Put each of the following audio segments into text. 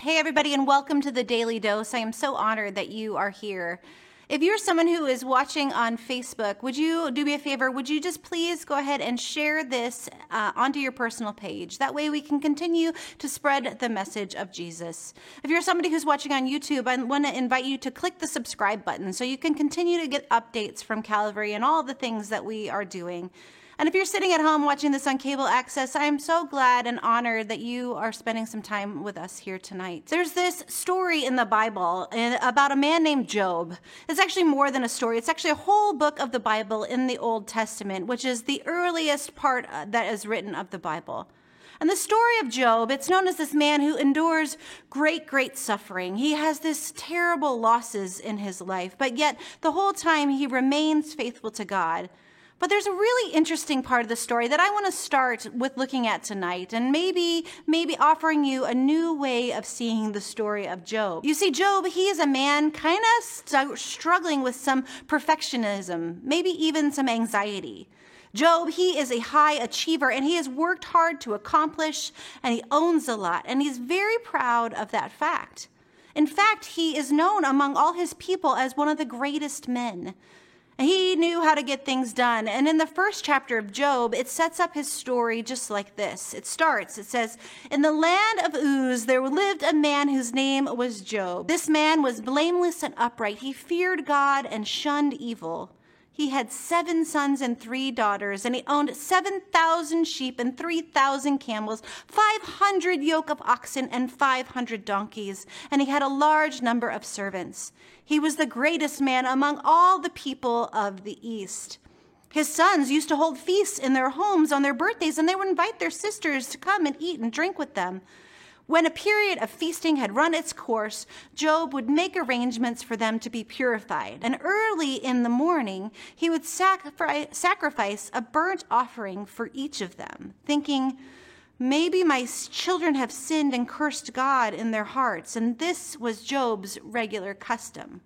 Hey, everybody, and welcome to the Daily Dose. I am so honored that you are here. If you're someone who is watching on Facebook, would you do me a favor? Would you just please go ahead and share this onto your personal page? That way we can continue to spread the message of Jesus. If you're somebody who's watching on YouTube, I want to invite you to click the subscribe button so you can continue to get updates from Calvary and all the things that we are doing. And if you're sitting at home watching this on cable access, I am so glad and honored that you are spending some time with us here tonight. There's this story in the Bible about a man named Job. It's actually more than a story. It's actually a whole book of the Bible in the Old Testament, which is the earliest part that is written of the Bible. And the story of Job, it's known as this man who endures great suffering. He has this terrible losses in his life, but yet the whole time he remains faithful to God. But there's a really interesting part of the story that I want to start with looking at tonight and maybe offering you a new way of seeing the story of Job. You see, Job, he is a man kind of struggling with some perfectionism, maybe even some anxiety. Job, he is a high achiever and he has worked hard to accomplish and he owns a lot and he's very proud of that fact. In fact, he is known among all his people as one of the greatest men. He knew how to get things done. And in the first chapter of Job, it sets up his story just like this. It says, "In the land of Uz, there lived a man whose name was Job. This man was blameless and upright. He feared God and shunned evil. He had 7 sons and 3 daughters, and he owned 7,000 sheep and 3,000 camels, 500 yoke of oxen and 500 donkeys, and he had a large number of servants. He was the greatest man among all the people of the East. His sons used to hold feasts in their homes on their birthdays, and they would invite their sisters to come and eat and drink with them. When a period of feasting had run its course, Job would make arrangements for them to be purified. And early in the morning, he would sacrifice a burnt offering for each of them, thinking, maybe my children have sinned and cursed God in their hearts. And this was Job's regular custom.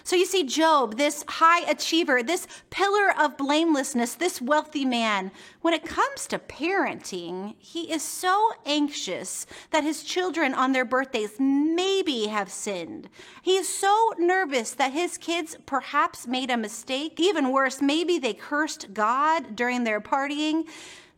So you see Job, this high achiever, this pillar of blamelessness, this wealthy man, when it comes to parenting, he is so anxious that his children on their birthdays maybe have sinned. He is so nervous that his kids perhaps made a mistake. Even worse, maybe they cursed God during their partying.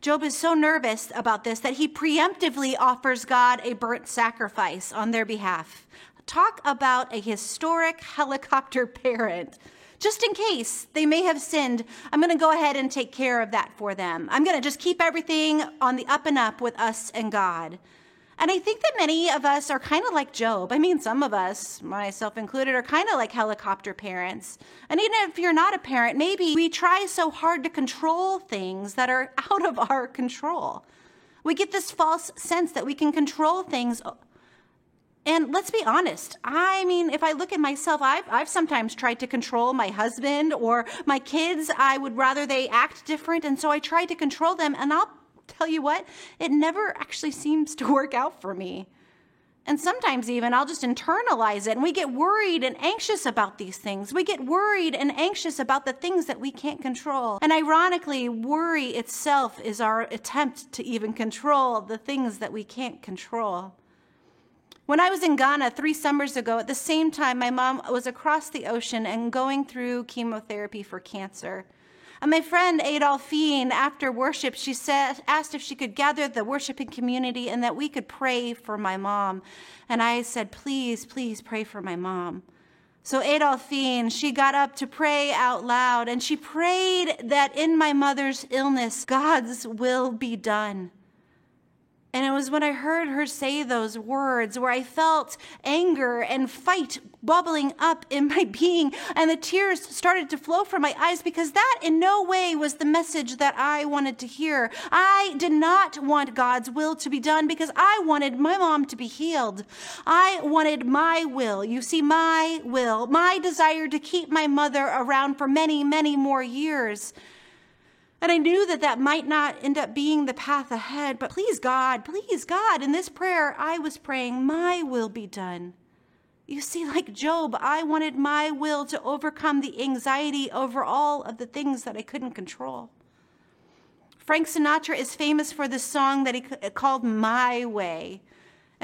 Job is so nervous about this that he preemptively offers God a burnt sacrifice on their behalf. Talk about a historic helicopter parent. Just in case they may have sinned, I'm going to go ahead and take care of that for them. I'm going to just keep everything on the up and up with us and God. And I think that many of us are kind of like Job. I mean, some of us, myself included, are kind of like helicopter parents. And even if you're not a parent, maybe we try so hard to control things that are out of our control. We get this false sense that we can control things. And let's be honest, I mean, if I look at myself, I've sometimes tried to control my husband or my kids. I would rather they act different, and so I tried to control them, and I'll tell you what, it never actually seems to work out for me. And sometimes even I'll just internalize it, and we get worried and anxious about these things. We get worried and anxious about the things that we can't control. And ironically, worry itself is our attempt to even control the things that we can't control. When I was in Ghana 3 summers ago, at the same time, my mom was across the ocean and going through chemotherapy for cancer. And my friend Adolphine, after worship, she asked if she could gather the worshiping community and that we could pray for my mom. And I said, please pray for my mom. So Adolphine, she got up to pray out loud, and she prayed that in my mother's illness, God's will be done. And it was when I heard her say those words where I felt anger and fight bubbling up in my being, and the tears started to flow from my eyes, because that in no way was the message that I wanted to hear. I did not want God's will to be done because I wanted my mom to be healed. I wanted my will. You see, my will, my desire to keep my mother around for many more years. And I knew that might not end up being the path ahead, but please God, in this prayer, I was praying, my will be done. You see, like Job, I wanted my will to overcome the anxiety over all of the things that I couldn't control. Frank Sinatra is famous for this song that he called My Way.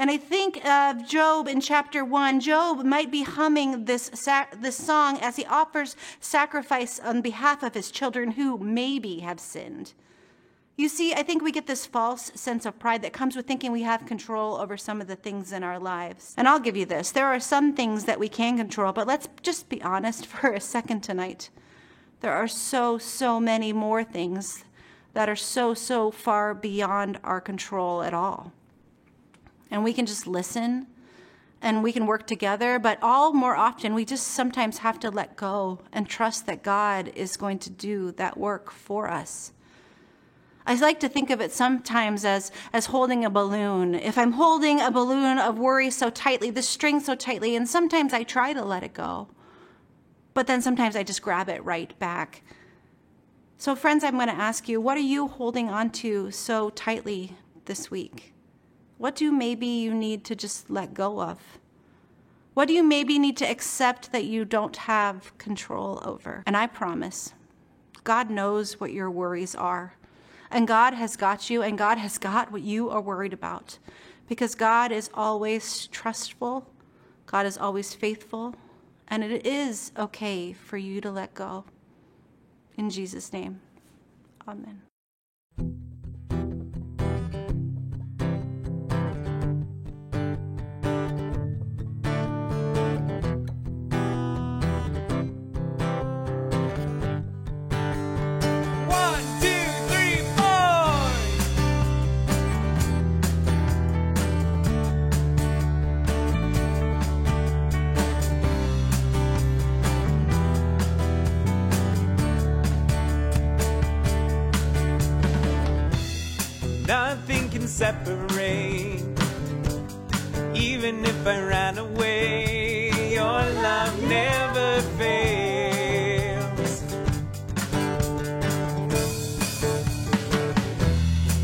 And I think of Job in chapter 1. Job might be humming this song as he offers sacrifice on behalf of his children who maybe have sinned. You see, I think we get this false sense of pride that comes with thinking we have control over some of the things in our lives. And I'll give you this. There are some things that we can control, but let's just be honest for a second tonight. There are so many more things that are so far beyond our control at all. And we can just listen and we can work together, but all more often we just sometimes have to let go and trust that God is going to do that work for us. I like to think of it sometimes as holding a balloon. If I'm holding a balloon of worry so tightly, the string so tightly, and sometimes I try to let it go, but then sometimes I just grab it right back. So friends, I'm going to ask you, what are you holding on to so tightly this week? What do maybe you need to just let go of? What do you maybe need to accept that you don't have control over? And I promise, God knows what your worries are. And God has got you, and God has got what you are worried about. Because God is always trustful, God is always faithful, and it is okay for you to let go. In Jesus' name, amen. Nothing can separate, even if I ran away. Your love never fails.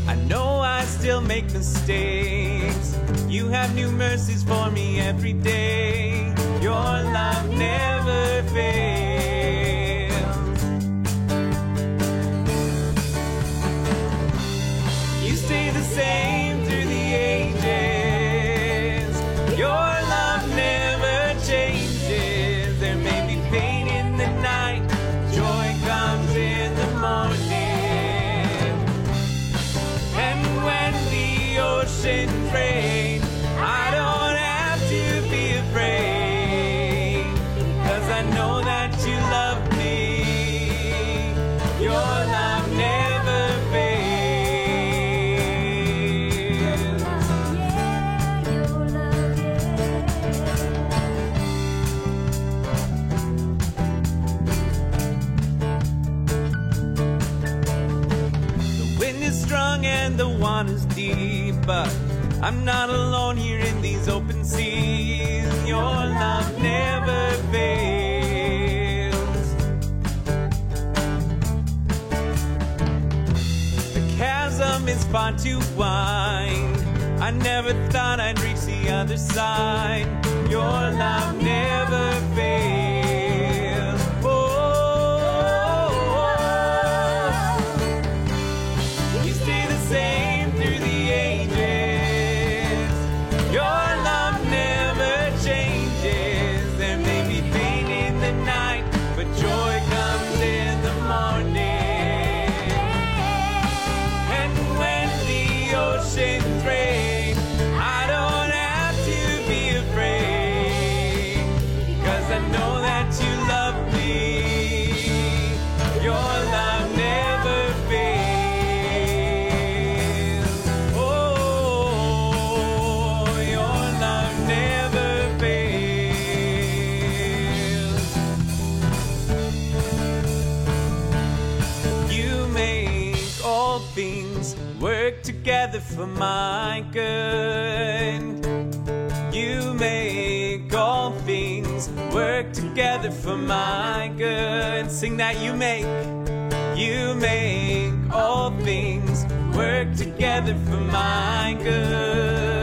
I know I still make mistakes. You have new mercies for me every day. Your love never fails. Stay the same through the ages. Your love never changes. There may be pain in the night, joy comes in the morning. And when the oceans rain, I don't have to be afraid, 'cause I know that you love me. Your love never fails. And the water's deep, but I'm not alone here in these open seas. Your love never fails. The chasm is far too wide. I never thought I'd reach the other side. Your love never fails. Same through the ages. Your love never changes. There may be pain in the night, but joy comes in the morning. And when the oceans rain, I don't have to be afraid, 'cause I know that you love me. Your love never fails. Things work together for my good. You make all things work together for my good. Sing that. You make all things work together for my good.